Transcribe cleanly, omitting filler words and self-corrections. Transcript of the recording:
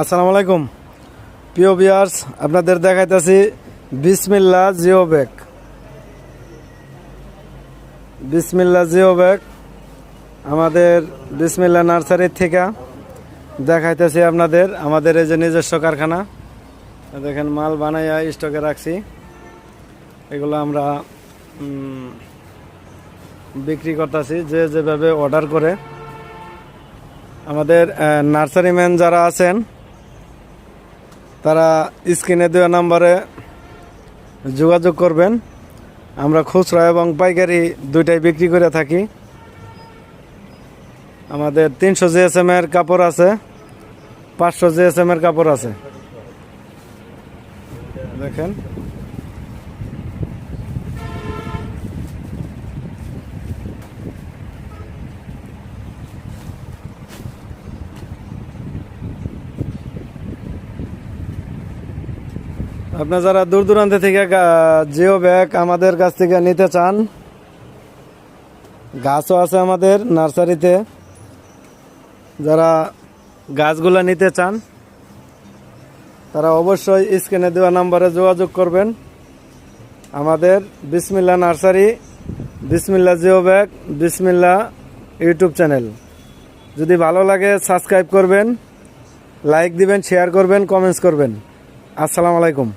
আসসালামু আলাইকুম প্রিয় ভিউয়ার্স, আপনাদের দেখাইতেছি বিসমিল্লাহ জিও ব্যাগ। বিসমিল্লাহ জিও ব্যাগ আমাদের বিসমিল্লাহ নার্সারির থেকে দেখাইতেছি আপনাদের। আমাদের এই যে নিজস্ব কারখানা, দেখেন মাল বানাইয়া স্টকে রাখছি। এগুলো আমরা বিক্রি করতেছি যে যেভাবে অর্ডার করে। আমাদের নার্সারিম্যান যারা আছেন তারা স্ক্রিনে দেওয়া নম্বরে যোগাযোগ করবেন। আমরা খুচরা এবং পাইকারি দুইটাই বিক্রি করে থাকি। আমাদের 300 GSM এর কাপড় আছে, 500 GSM এর কাপড় আছে। দেখেন আপনারা যারা দূর দূরান্ত থেকে জিও ব্যাগ আমাদের কাছ থেকে নিতে চান, গাছও আছে আমাদের নার্সারিতে। যারা গাছগুলো নিতে চান তারা অবশ্যই স্ক্রিনে দেওয়া নম্বরে যোগাযোগ করবেন। আমাদের বিসমিল্লাহ নার্সারি, বিসমিল্লাহ জিও ব্যাগ, বিসমিল্লাহ ইউটিউব চ্যানেল। যদি ভালো লাগে সাবস্ক্রাইব করবেন, লাইক দিবেন, শেয়ার করবেন, কমেন্টস করবেন। আসসালামু আলাইকুম।